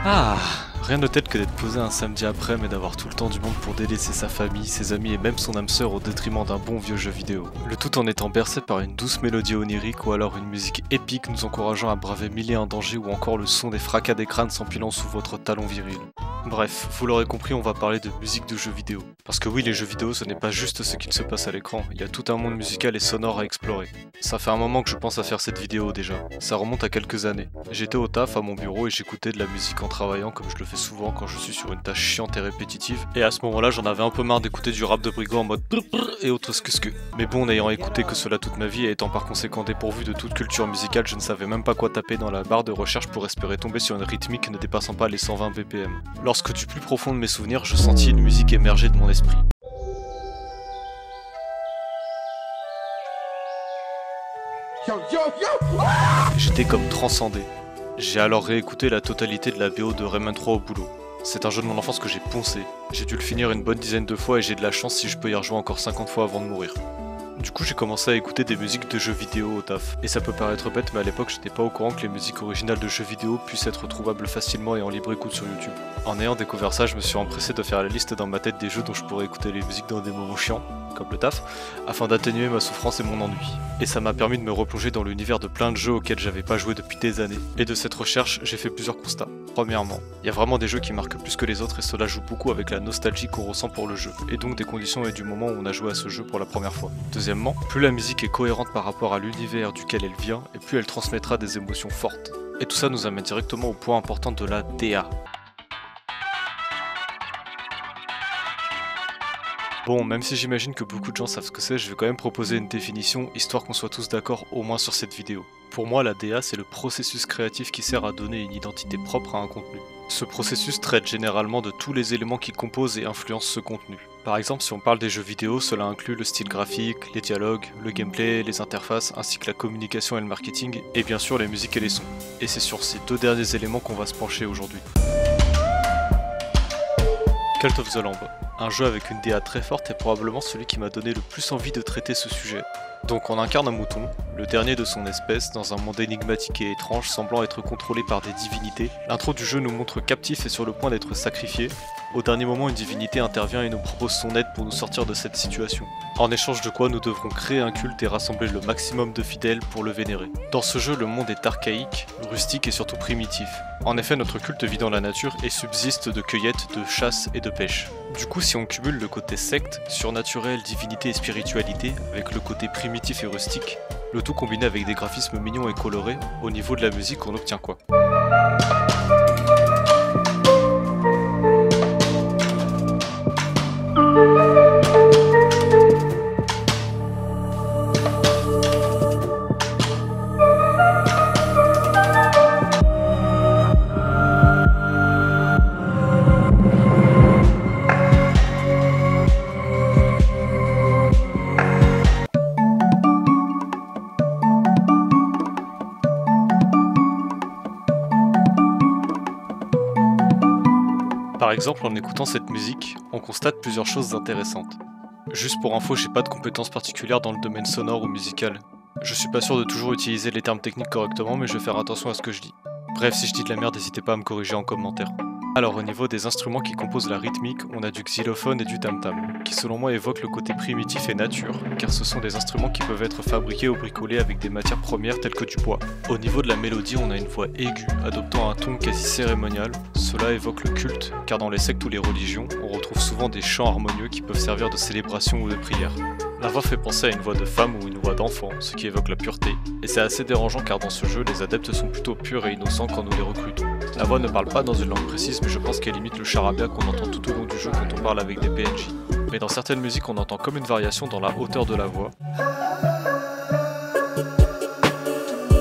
Ah, rien de tel que d'être posé un samedi après, mais d'avoir tout le temps du monde pour délaisser sa famille, ses amis et même son âme sœur au détriment d'un bon vieux jeu vidéo. Le tout en étant bercé par une douce mélodie onirique ou alors une musique épique nous encourageant à braver mille et un dangers ou encore le son des fracas des crânes s'empilant sous votre talon viril. Bref, vous l'aurez compris, on va parler de musique de jeux vidéo. Parce que oui, les jeux vidéo, ce n'est pas juste ce qu'il se passe à l'écran, il y a tout un monde musical et sonore à explorer. Ça fait un moment que je pense à faire cette vidéo déjà, ça remonte à quelques années. J'étais au taf à mon bureau et j'écoutais de la musique en travaillant comme je le fais souvent quand je suis sur une tâche chiante et répétitive. Et à ce moment-là, j'en avais un peu marre d'écouter du rap de brigand en mode et autres que. Mais bon, n'ayant écouté que cela toute ma vie et étant par conséquent dépourvu de toute culture musicale, je ne savais même pas quoi taper dans la barre de recherche pour espérer tomber sur une rythmique ne dépassant pas les 120 BPM. Lorsque du plus profond de mes souvenirs, je sentis une musique émerger de mon esprit. J'étais comme transcendé. J'ai alors réécouté la totalité de la BO de Rayman 3 au boulot. C'est un jeu de mon enfance que j'ai poncé. J'ai dû le finir une bonne dizaine de fois et j'ai de la chance si je peux y rejouer encore 50 fois avant de mourir. Du coup j'ai commencé à écouter des musiques de jeux vidéo au taf. Et ça peut paraître bête mais à l'époque j'étais pas au courant que les musiques originales de jeux vidéo puissent être trouvables facilement et en libre écoute sur YouTube. En ayant découvert ça, je me suis empressé de faire la liste dans ma tête des jeux dont je pourrais écouter les musiques dans des moments chiants, comme le taf, afin d'atténuer ma souffrance et mon ennui. Et ça m'a permis de me replonger dans l'univers de plein de jeux auxquels j'avais pas joué depuis des années. Et de cette recherche, j'ai fait plusieurs constats. Premièrement, il y a vraiment des jeux qui marquent plus que les autres et cela joue beaucoup avec la nostalgie qu'on ressent pour le jeu, et donc des conditions et du moment où on a joué à ce jeu pour la première fois. Deuxièmement, plus la musique est cohérente par rapport à l'univers duquel elle vient, et plus elle transmettra des émotions fortes. Et tout ça nous amène directement au point important de la DA. Bon, même si j'imagine que beaucoup de gens savent ce que c'est, je vais quand même proposer une définition, histoire qu'on soit tous d'accord au moins sur cette vidéo. Pour moi, la DA, c'est le processus créatif qui sert à donner une identité propre à un contenu. Ce processus traite généralement de tous les éléments qui composent et influencent ce contenu. Par exemple, si on parle des jeux vidéo, cela inclut le style graphique, les dialogues, le gameplay, les interfaces, ainsi que la communication et le marketing, et bien sûr les musiques et les sons. Et c'est sur ces deux derniers éléments qu'on va se pencher aujourd'hui. Cult of the Lamb, un jeu avec une DA très forte est probablement celui qui m'a donné le plus envie de traiter ce sujet. Donc on incarne un mouton, le dernier de son espèce, dans un monde énigmatique et étrange semblant être contrôlé par des divinités. L'intro du jeu nous montre captif et sur le point d'être sacrifié. Au dernier moment, une divinité intervient et nous propose son aide pour nous sortir de cette situation. En échange de quoi nous devrons créer un culte et rassembler le maximum de fidèles pour le vénérer. Dans ce jeu, le monde est archaïque, rustique et surtout primitif. En effet, notre culte vit dans la nature et subsiste de cueillette, de chasse et de pêche. Du coup, si on cumule le côté secte, surnaturel, divinité et spiritualité, avec le côté primitif et rustique, le tout combiné avec des graphismes mignons et colorés, au niveau de la musique, on obtient quoi? Par exemple, en écoutant cette musique, on constate plusieurs choses intéressantes. Juste pour info, j'ai pas de compétences particulières dans le domaine sonore ou musical. Je suis pas sûr de toujours utiliser les termes techniques correctement, mais je vais faire attention à ce que je dis. Bref, si je dis de la merde, n'hésitez pas à me corriger en commentaire. Alors au niveau des instruments qui composent la rythmique, on a du xylophone et du tam-tam, qui selon moi évoquent le côté primitif et nature, car ce sont des instruments qui peuvent être fabriqués ou bricolés avec des matières premières telles que du bois. Au niveau de la mélodie, on a une voix aiguë, adoptant un ton quasi cérémonial. Cela évoque le culte, car dans les sectes ou les religions, on retrouve souvent des chants harmonieux qui peuvent servir de célébration ou de prière. La voix fait penser à une voix de femme ou une voix d'enfant, ce qui évoque la pureté, et c'est assez dérangeant car dans ce jeu, les adeptes sont plutôt purs et innocents quand nous les recrutons. La voix ne parle pas dans une langue précise, mais je pense qu'elle imite le charabia qu'on entend tout au long du jeu quand on parle avec des PNJ. Mais dans certaines musiques, on entend comme une variation dans la hauteur de la voix.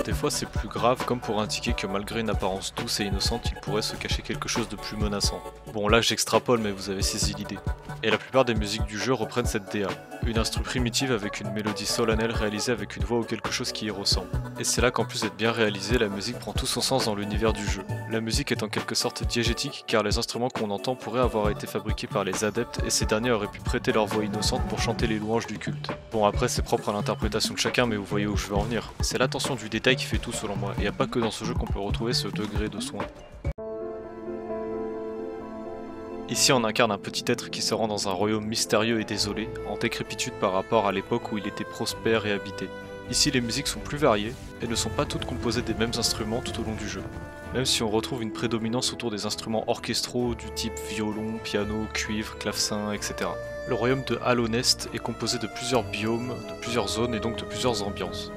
Des fois c'est plus grave, comme pour indiquer que malgré une apparence douce et innocente, il pourrait se cacher quelque chose de plus menaçant. Bon là j'extrapole mais vous avez saisi l'idée. Et la plupart des musiques du jeu reprennent cette DA, une instru primitive avec une mélodie solennelle réalisée avec une voix ou quelque chose qui y ressemble. Et c'est là qu'en plus d'être bien réalisée, la musique prend tout son sens dans l'univers du jeu. La musique est en quelque sorte diégétique car les instruments qu'on entend pourraient avoir été fabriqués par les adeptes et ces derniers auraient pu prêter leur voix innocente pour chanter les louanges du culte. Bon après c'est propre à l'interprétation de chacun mais vous voyez où je veux en venir. C'est l'attention du détail qui fait tout selon moi, et il n'y a pas que dans ce jeu qu'on peut retrouver ce degré de soin. Ici on incarne un petit être qui se rend dans un royaume mystérieux et désolé, en décrépitude par rapport à l'époque où il était prospère et habité. Ici les musiques sont plus variées et ne sont pas toutes composées des mêmes instruments tout au long du jeu, même si on retrouve une prédominance autour des instruments orchestraux du type violon, piano, cuivre, clavecin, etc. Le royaume de Hallownest est composé de plusieurs biomes, de plusieurs zones et donc de plusieurs ambiances.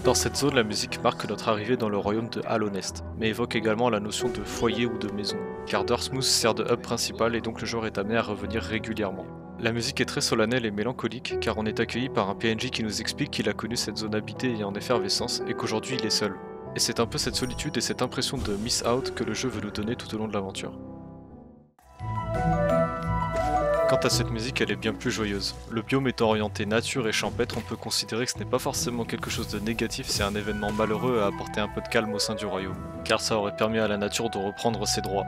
Dans cette zone, la musique marque notre arrivée dans le royaume de Hallownest, mais évoque également la notion de foyer ou de maison, car Dirtmouth sert de hub principal et donc le joueur est amené à revenir régulièrement. La musique est très solennelle et mélancolique, car on est accueilli par un PNJ qui nous explique qu'il a connu cette zone habitée et en effervescence, et qu'aujourd'hui il est seul. Et c'est un peu cette solitude et cette impression de miss out que le jeu veut nous donner tout au long de l'aventure. Quant à cette musique, elle est bien plus joyeuse. Le biome étant orienté nature et champêtre, on peut considérer que ce n'est pas forcément quelque chose de négatif, c'est un événement malheureux à apporter un peu de calme au sein du royaume, car ça aurait permis à la nature de reprendre ses droits.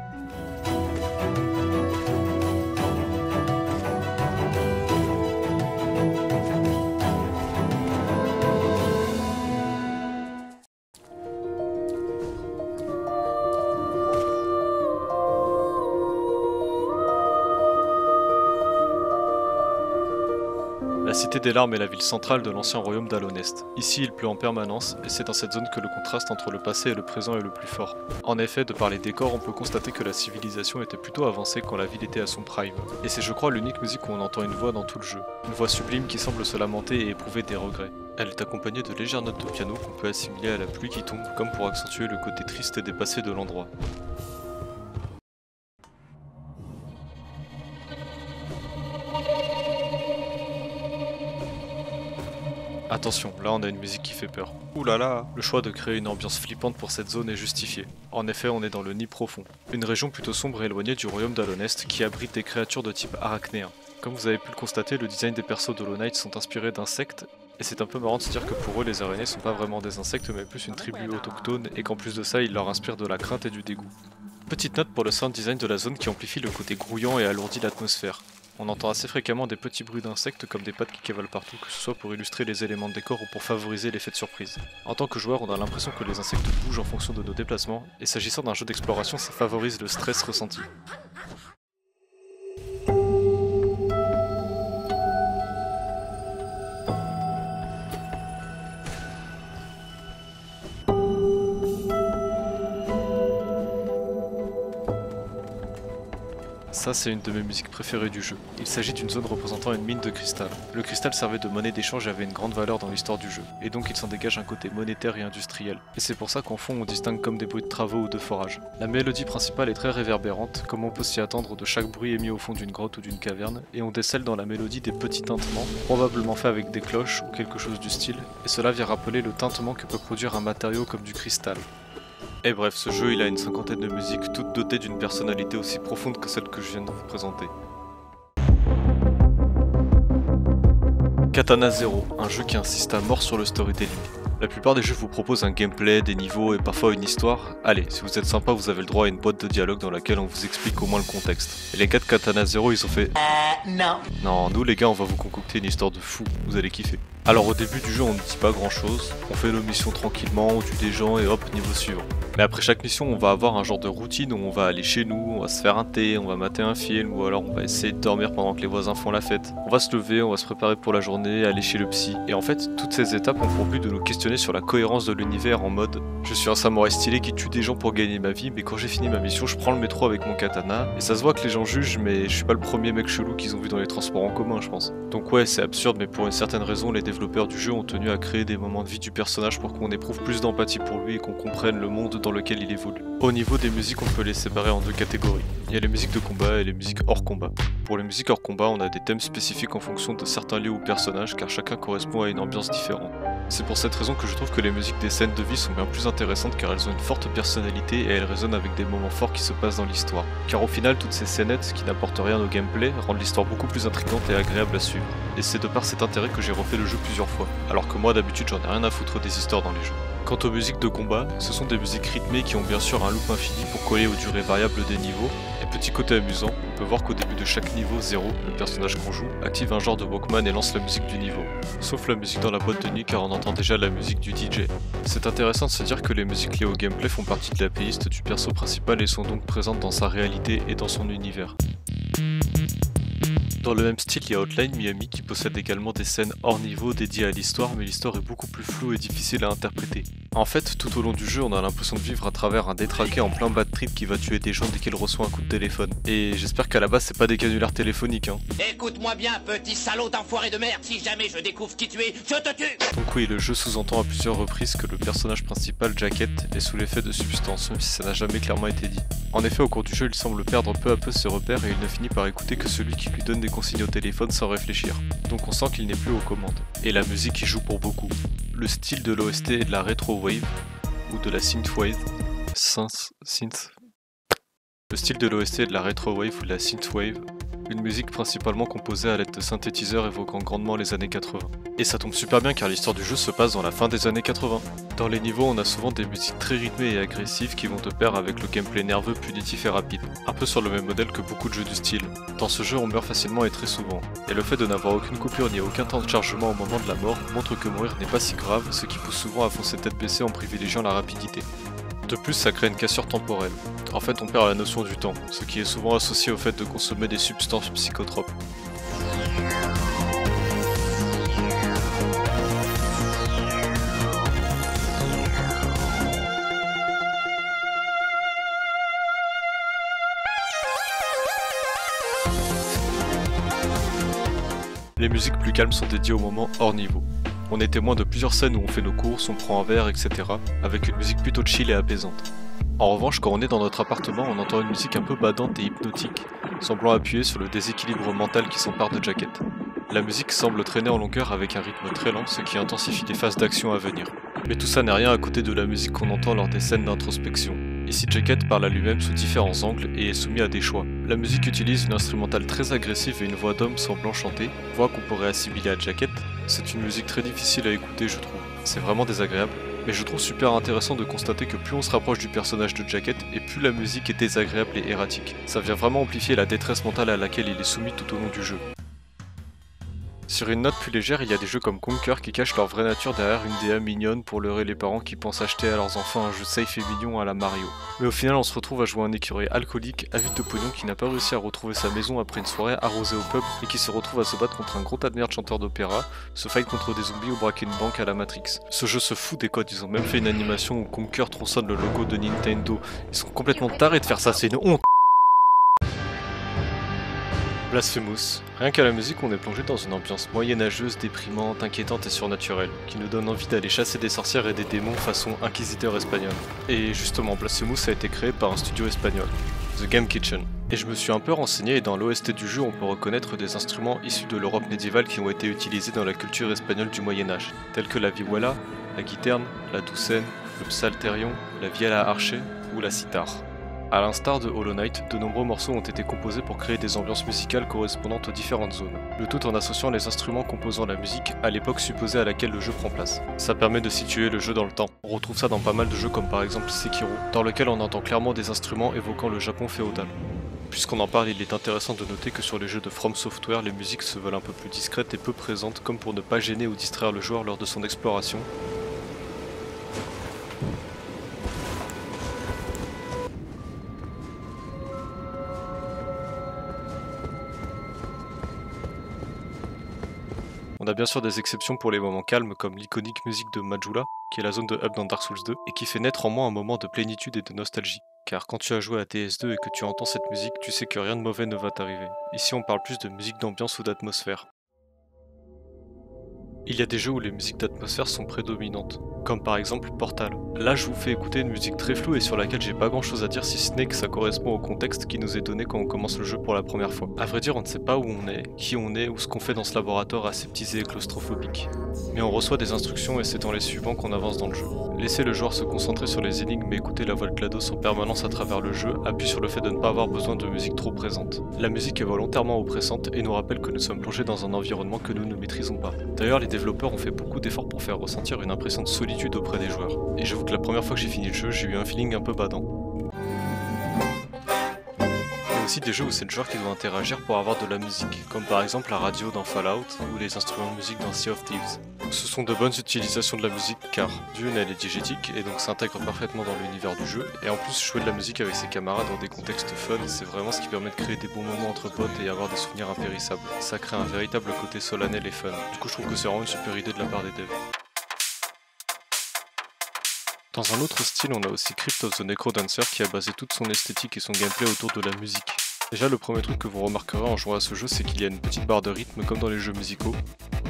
La Cité des Larmes est la ville centrale de l'ancien royaume d'Hallownest. Ici il pleut en permanence, et c'est dans cette zone que le contraste entre le passé et le présent est le plus fort. En effet, de par les décors, on peut constater que la civilisation était plutôt avancée quand la ville était à son prime. Et c'est je crois l'unique musique où on entend une voix dans tout le jeu. Une voix sublime qui semble se lamenter et éprouver des regrets. Elle est accompagnée de légères notes de piano qu'on peut assimiler à la pluie qui tombe, comme pour accentuer le côté triste et dépassé de l'endroit. Attention, là on a une musique qui fait peur. Ouh là là. Le choix de créer une ambiance flippante pour cette zone est justifié. En effet, on est dans le Nid profond, une région plutôt sombre et éloignée du royaume d'Hallownest qui abrite des créatures de type arachnéen. Comme vous avez pu le constater, le design des persos d'Hollow Knight sont inspirés d'insectes, et c'est un peu marrant de se dire que pour eux les araignées sont pas vraiment des insectes mais plus une tribu autochtone, et qu'en plus de ça ils leur inspirent de la crainte et du dégoût. Petite note pour le sound design de la zone qui amplifie le côté grouillant et alourdit l'atmosphère. On entend assez fréquemment des petits bruits d'insectes comme des pattes qui cavalent partout, que ce soit pour illustrer les éléments de décor ou pour favoriser l'effet de surprise. En tant que joueur, on a l'impression que les insectes bougent en fonction de nos déplacements, et s'agissant d'un jeu d'exploration, ça favorise le stress ressenti. Ça, c'est une de mes musiques préférées du jeu. Il s'agit d'une zone représentant une mine de cristal. Le cristal servait de monnaie d'échange et avait une grande valeur dans l'histoire du jeu, et donc il s'en dégage un côté monétaire et industriel. Et c'est pour ça qu'en fond on distingue comme des bruits de travaux ou de forage. La mélodie principale est très réverbérante, comme on peut s'y attendre de chaque bruit émis au fond d'une grotte ou d'une caverne, et on décèle dans la mélodie des petits tintements, probablement faits avec des cloches ou quelque chose du style, et cela vient rappeler le tintement que peut produire un matériau comme du cristal. Et bref, ce jeu il a une cinquantaine de musiques, toutes dotées d'une personnalité aussi profonde que celle que je viens de vous présenter. Katana Zero, un jeu qui insiste à mort sur le storytelling. La plupart des jeux vous proposent un gameplay, des niveaux et parfois une histoire. Allez, si vous êtes sympa, vous avez le droit à une boîte de dialogue dans laquelle on vous explique au moins le contexte. Et les gars de Katana Zero, ils ont fait non. Non, nous les gars, on va vous concocter une histoire de fou, vous allez kiffer. Alors au début du jeu, on ne dit pas grand chose, on fait nos missions tranquillement, on tue des gens et hop, niveau suivant. Mais après chaque mission, on va avoir un genre de routine où on va aller chez nous, on va se faire un thé, on va mater un film, ou alors on va essayer de dormir pendant que les voisins font la fête. On va se lever, on va se préparer pour la journée, aller chez le psy. Et en fait, toutes ces étapes ont pour but de nous questionner sur la cohérence de l'univers en mode je suis un samouraï stylé qui tue des gens pour gagner ma vie, mais quand j'ai fini ma mission, je prends le métro avec mon katana. Et ça se voit que les gens jugent, mais je suis pas le premier mec chelou qu'ils ont vu dans les transports en commun, je pense. Donc ouais, c'est absurde, mais pour une certaine raison, les développeurs du jeu ont tenu à créer des moments de vie du personnage pour qu'on éprouve plus d'empathie pour lui et qu'on comprenne le monde dans lequel il évolue. Au niveau des musiques, on peut les séparer en deux catégories. Il y a les musiques de combat et les musiques hors combat. Pour les musiques hors combat, on a des thèmes spécifiques en fonction de certains lieux ou personnages car chacun correspond à une ambiance différente. C'est pour cette raison que je trouve que les musiques des scènes de vie sont bien plus intéressantes car elles ont une forte personnalité et elles résonnent avec des moments forts qui se passent dans l'histoire. Car au final, toutes ces scénettes qui n'apportent rien au gameplay rendent l'histoire beaucoup plus intrigante et agréable à suivre. Et c'est de par cet intérêt que j'ai refait le jeu plusieurs fois, alors que moi d'habitude j'en ai rien à foutre des histoires dans les jeux. Quant aux musiques de combat, ce sont des musiques rythmées qui ont bien sûr un loop infini pour coller aux durées variables des niveaux, et petit côté amusant, on peut voir qu'au début de chaque niveau 0, le personnage qu'on joue active un genre de Walkman et lance la musique du niveau. Sauf la musique dans la boîte de nuit car on entend déjà la musique du DJ. C'est intéressant de se dire que les musiques liées au gameplay font partie de la playlist du perso principal et sont donc présentes dans sa réalité et dans son univers. Dans le même style, il y a Hotline Miami qui possède également des scènes hors niveau dédiées à l'histoire, mais l'histoire est beaucoup plus floue et difficile à interpréter. En fait, tout au long du jeu, on a l'impression de vivre à travers un détraqué en plein bad trip qui va tuer des gens dès qu'il reçoit un coup de téléphone. Et j'espère qu'à la base, c'est pas des canulars téléphoniques, hein. Écoute-moi bien, petit salaud d'enfoiré de merde, si jamais je découvre qui tu es, je te tue! Donc oui, le jeu sous-entend à plusieurs reprises que le personnage principal, Jacket, est sous l'effet de substances, même si ça n'a jamais clairement été dit. En effet, au cours du jeu, il semble perdre peu à peu ses repères et il ne finit par écouter que celui qui lui donne des consignes au téléphone sans réfléchir. Donc on sent qu'il n'est plus aux commandes. Et la musique y joue pour beaucoup. Le style de l'OST est de la retro wave, ou de la synthwave. Le style de l'OST est de la retro wave ou de la synthwave, une musique principalement composée à l'aide de synthétiseurs évoquant grandement les années 80. Et ça tombe super bien car l'histoire du jeu se passe dans la fin des années 80. Dans les niveaux, on a souvent des musiques très rythmées et agressives qui vont de pair avec le gameplay nerveux, punitif et rapide. Un peu sur le même modèle que beaucoup de jeux du style. Dans ce jeu, on meurt facilement et très souvent. Et le fait de n'avoir aucune coupure ni aucun temps de chargement au moment de la mort montre que mourir n'est pas si grave, ce qui pousse souvent à foncer tête baissée en privilégiant la rapidité. De plus, ça crée une cassure temporelle. En fait, on perd la notion du temps, ce qui est souvent associé au fait de consommer des substances psychotropes. Les musiques plus calmes sont dédiées aux moments hors niveau. On est témoin de plusieurs scènes où on fait nos courses, on prend un verre, etc. avec une musique plutôt chill et apaisante. En revanche, quand on est dans notre appartement, on entend une musique un peu badante et hypnotique, semblant appuyer sur le déséquilibre mental qui s'empare de Jacket. La musique semble traîner en longueur avec un rythme très lent, ce qui intensifie les phases d'action à venir. Mais tout ça n'est rien à côté de la musique qu'on entend lors des scènes d'introspection. Ici, Jacket parle à lui-même sous différents angles et est soumis à des choix. La musique utilise une instrumentale très agressive et une voix d'homme semblant chanter, voix qu'on pourrait assimiler à Jacket. C'est une musique très difficile à écouter, je trouve. C'est vraiment désagréable. Mais je trouve super intéressant de constater que plus on se rapproche du personnage de Jacket et plus la musique est désagréable et erratique. Ça vient vraiment amplifier la détresse mentale à laquelle il est soumis tout au long du jeu. Sur une note plus légère, il y a des jeux comme Conker qui cachent leur vraie nature derrière une DA mignonne pour leurrer les parents qui pensent acheter à leurs enfants un jeu safe et mignon à la Mario. Mais au final, on se retrouve à jouer un écureuil alcoolique, avide de pognon qui n'a pas réussi à retrouver sa maison après une soirée arrosée au pub et qui se retrouve à se battre contre un gros tas de merde chanteur d'opéra, se fight contre des zombies ou braquer une banque à la Matrix. Ce jeu se fout des codes, ils ont même fait une animation où Conker tronçonne le logo de Nintendo. Ils sont complètement tarés de faire ça, c'est une honte. Blasphemous. Rien qu'à la musique, on est plongé dans une ambiance moyenâgeuse, déprimante, inquiétante et surnaturelle, qui nous donne envie d'aller chasser des sorcières et des démons façon inquisiteur espagnol. Et justement, Blasphemous a été créé par un studio espagnol, The Game Kitchen. Et je me suis un peu renseigné et dans l'OST du jeu, on peut reconnaître des instruments issus de l'Europe médiévale qui ont été utilisés dans la culture espagnole du Moyen-Âge, tels que la vihuela, la guiterne, la doucenne, le psalterion, la viella archer ou la cithare. A l'instar de Hollow Knight, de nombreux morceaux ont été composés pour créer des ambiances musicales correspondantes aux différentes zones, le tout en associant les instruments composant la musique à l'époque supposée à laquelle le jeu prend place. Ça permet de situer le jeu dans le temps. On retrouve ça dans pas mal de jeux comme par exemple Sekiro, dans lequel on entend clairement des instruments évoquant le Japon féodal. Puisqu'on en parle, il est intéressant de noter que sur les jeux de From Software, les musiques se veulent un peu plus discrètes et peu présentes, comme pour ne pas gêner ou distraire le joueur lors de son exploration. On a bien sûr des exceptions pour les moments calmes comme l'iconique musique de Majula, qui est la zone de hub dans Dark Souls 2, et qui fait naître en moi un moment de plénitude et de nostalgie. Car quand tu as joué à TS2 et que tu entends cette musique, tu sais que rien de mauvais ne va t'arriver. Ici on parle plus de musique d'ambiance ou d'atmosphère. Il y a des jeux où les musiques d'atmosphère sont prédominantes, comme par exemple Portal. Là je vous fais écouter une musique très floue et sur laquelle j'ai pas grand chose à dire si ce n'est que ça correspond au contexte qui nous est donné quand on commence le jeu pour la première fois. A vrai dire on ne sait pas où on est, qui on est ou ce qu'on fait dans ce laboratoire aseptisé et claustrophobique. Mais on reçoit des instructions et c'est dans les suivants qu'on avance dans le jeu. Laissez le joueur se concentrer sur les énigmes et écouter la voix de GLaDOS en permanence à travers le jeu appuie sur le fait de ne pas avoir besoin de musique trop présente. La musique est volontairement oppressante et nous rappelle que nous sommes plongés dans un environnement que nous ne maîtrisons pas. D'ailleurs les développeurs ont fait beaucoup d'efforts pour faire ressentir une impression de solitude auprès des joueurs. Et j'avoue que la première fois que j'ai fini le jeu, j'ai eu un feeling un peu badant. Il y a aussi des jeux où c'est le joueur qui doit interagir pour avoir de la musique, comme par exemple la radio dans Fallout ou les instruments de musique dans Sea of Thieves. Ce sont de bonnes utilisations de la musique car d'une elle est diégétique et donc s'intègre parfaitement dans l'univers du jeu et en plus jouer de la musique avec ses camarades dans des contextes fun c'est vraiment ce qui permet de créer des bons moments entre potes et avoir des souvenirs impérissables. Ça crée un véritable côté solennel et fun. Du coup je trouve que c'est vraiment une super idée de la part des devs. Dans un autre style, on a aussi Crypt of the Necrodancer qui a basé toute son esthétique et son gameplay autour de la musique. Déjà, le premier truc que vous remarquerez en jouant à ce jeu, c'est qu'il y a une petite barre de rythme comme dans les jeux musicaux.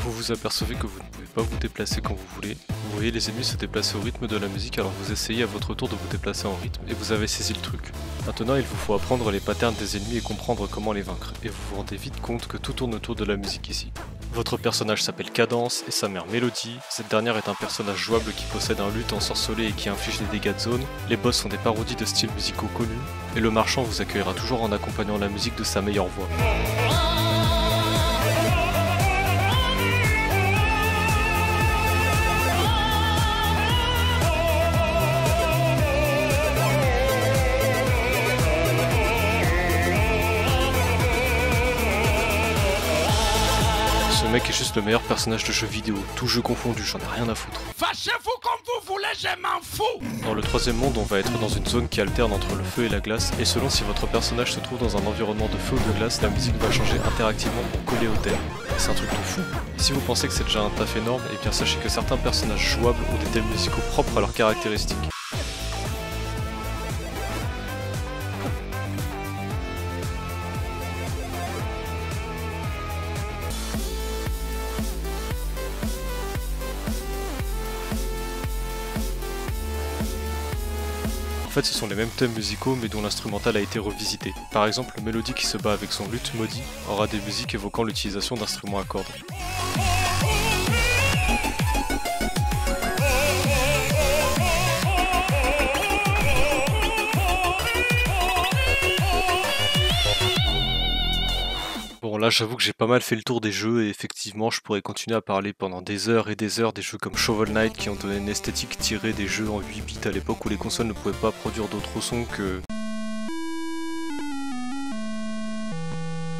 Vous vous apercevez que vous ne pouvez pas vous déplacer quand vous voulez. Vous voyez les ennemis se déplacer au rythme de la musique, alors vous essayez à votre tour de vous déplacer en rythme, et vous avez saisi le truc. Maintenant, il vous faut apprendre les patterns des ennemis et comprendre comment les vaincre, et vous vous rendez vite compte que tout tourne autour de la musique ici. Votre personnage s'appelle Cadence et sa mère Mélodie. Cette dernière est un personnage jouable qui possède un luth ensorcelé et qui inflige des dégâts de zone. Les boss sont des parodies de styles musicaux connus. Et le marchand vous accueillera toujours en accompagnant la musique de sa meilleure voix. Ce mec est juste le meilleur personnage de jeu vidéo, tout jeu confondu, j'en ai rien à foutre. Fâchez-vous comme vous voulez, je m'en fous. Dans le troisième monde, on va être dans une zone qui alterne entre le feu et la glace, et selon si votre personnage se trouve dans un environnement de feu ou de glace, la musique va changer interactivement pour coller au thème. C'est un truc de fou. Et si vous pensez que c'est déjà un taf énorme, et bien sachez que certains personnages jouables ont des thèmes musicaux propres à leurs caractéristiques. En fait, ce sont les mêmes thèmes musicaux mais dont l'instrumental a été revisité. Par exemple, le mélodie qui se bat avec son luth maudit aura des musiques évoquant l'utilisation d'instruments à cordes. Bon là j'avoue que j'ai pas mal fait le tour des jeux et effectivement je pourrais continuer à parler pendant des heures et des heures des jeux comme Shovel Knight qui ont donné une esthétique tirée des jeux en 8 bits à l'époque où les consoles ne pouvaient pas produire d'autres sons que...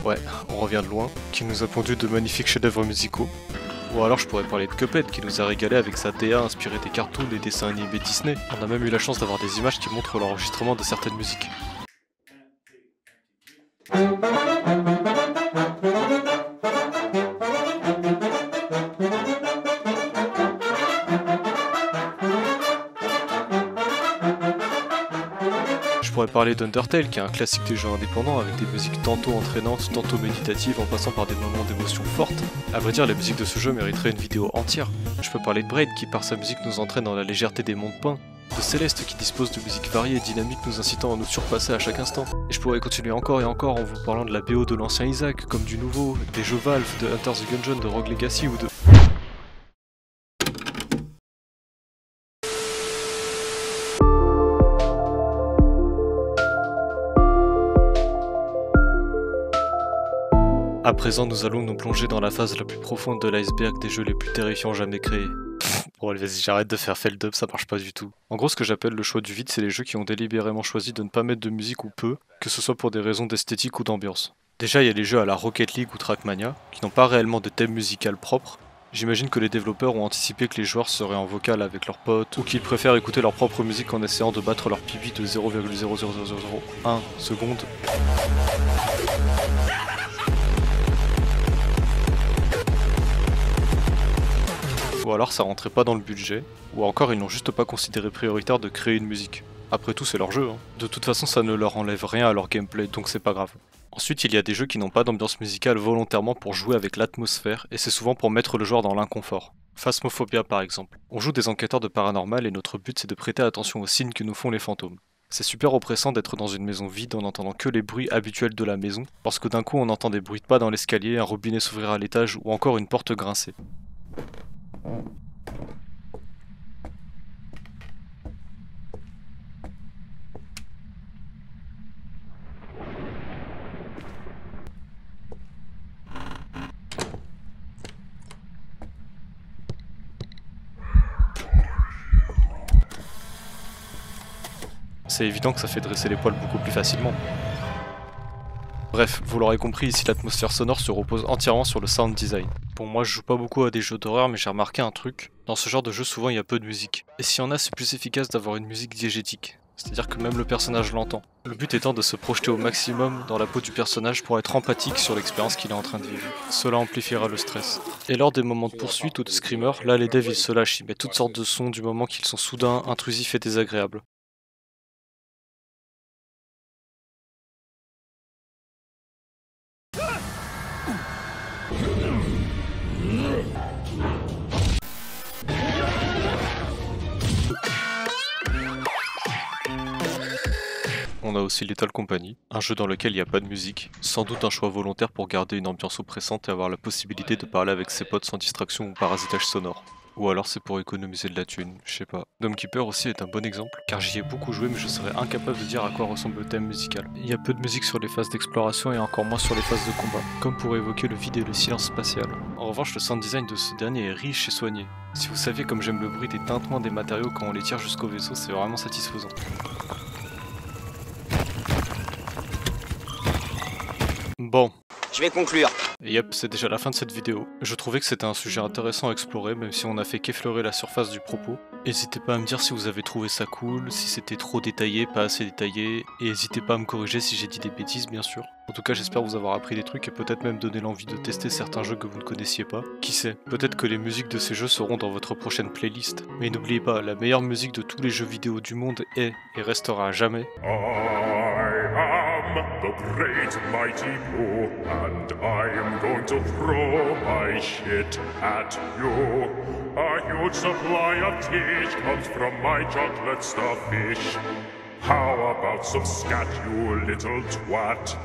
Ouais, on revient de loin, qui nous a pondu de magnifiques chefs-d'œuvre musicaux. Ou alors je pourrais parler de Cuphead qui nous a régalé avec sa DA inspirée des cartoons et dessins animés Disney. On a même eu la chance d'avoir des images qui montrent l'enregistrement de certaines musiques. Je pourrais parler d'Undertale qui est un classique des jeux indépendants avec des musiques tantôt entraînantes, tantôt méditatives en passant par des moments d'émotion fortes. A vrai dire, la musique de ce jeu mériterait une vidéo entière. Je peux parler de Braid qui par sa musique nous entraîne dans la légèreté des mondes peints, de Céleste qui dispose de musiques variées et dynamiques nous incitant à nous surpasser à chaque instant. Et je pourrais continuer encore et encore en vous parlant de la BO de l'ancien Isaac, comme du nouveau, des jeux Valve, de Enter the Gungeon, de Rogue Legacy ou de... À présent, nous allons nous plonger dans la phase la plus profonde de l'iceberg des jeux les plus terrifiants jamais créés. Bon allez vas-y, j'arrête de faire fail dub, ça marche pas du tout. En gros ce que j'appelle le choix du vide, c'est les jeux qui ont délibérément choisi de ne pas mettre de musique ou peu, que ce soit pour des raisons d'esthétique ou d'ambiance. Déjà il y a les jeux à la Rocket League ou Trackmania, qui n'ont pas réellement de thème musical propre. J'imagine que les développeurs ont anticipé que les joueurs seraient en vocal avec leurs potes, ou qu'ils préfèrent écouter leur propre musique en essayant de battre leur PB de 0,00001 seconde. Ou alors ça rentrait pas dans le budget, ou encore ils n'ont juste pas considéré prioritaire de créer une musique. Après tout c'est leur jeu, hein. De toute façon ça ne leur enlève rien à leur gameplay, donc c'est pas grave. Ensuite, il y a des jeux qui n'ont pas d'ambiance musicale volontairement pour jouer avec l'atmosphère, et c'est souvent pour mettre le joueur dans l'inconfort. Phasmophobia par exemple. On joue des enquêteurs de paranormal et notre but c'est de prêter attention aux signes que nous font les fantômes. C'est super oppressant d'être dans une maison vide en n'entendant que les bruits habituels de la maison, parce que d'un coup on entend des bruits de pas dans l'escalier, un robinet s'ouvrir à l'étage ou encore une porte grincer. C'est évident que ça fait dresser les poils beaucoup plus facilement. Bref, vous l'aurez compris, ici l'atmosphère sonore se repose entièrement sur le sound design. Bon, moi je joue pas beaucoup à des jeux d'horreur, mais j'ai remarqué un truc. Dans ce genre de jeu, souvent il y a peu de musique. Et s'il y en a, c'est plus efficace d'avoir une musique diégétique. C'est-à-dire que même le personnage l'entend. Le but étant de se projeter au maximum dans la peau du personnage pour être empathique sur l'expérience qu'il est en train de vivre. Cela amplifiera le stress. Et lors des moments de poursuite ou de screamer, là les devs ils se lâchent, ils mettent toutes sortes de sons du moment qu'ils sont soudains, intrusifs et désagréables. On a aussi Lethal Company, un jeu dans lequel il n'y a pas de musique, sans doute un choix volontaire pour garder une ambiance oppressante et avoir la possibilité de parler avec ses potes sans distraction ou parasitage sonore. Ou alors c'est pour économiser de la thune, je sais pas. Dome Keeper aussi est un bon exemple, car j'y ai beaucoup joué mais je serais incapable de dire à quoi ressemble le thème musical. Il y a peu de musique sur les phases d'exploration et encore moins sur les phases de combat, comme pour évoquer le vide et le silence spatial. En revanche, le sound design de ce dernier est riche et soigné. Si vous saviez comme j'aime le bruit des tintements des matériaux quand on les tire jusqu'au vaisseau, c'est vraiment satisfaisant. Bon. Je vais conclure. Et yep, c'est déjà la fin de cette vidéo. Je trouvais que c'était un sujet intéressant à explorer, même si on n'a fait qu'effleurer la surface du propos. N'hésitez pas à me dire si vous avez trouvé ça cool, si c'était trop détaillé, pas assez détaillé, et n'hésitez pas à me corriger si j'ai dit des bêtises, bien sûr. En tout cas, j'espère vous avoir appris des trucs et peut-être même donner l'envie de tester certains jeux que vous ne connaissiez pas. Qui sait, peut-être que les musiques de ces jeux seront dans votre prochaine playlist. Mais n'oubliez pas, la meilleure musique de tous les jeux vidéo du monde est, et restera à jamais... The great mighty Pooh, and I am going to throw my shit at you. A huge supply of teach comes from my chocolate stuffed fish. How about some scat, you little twat?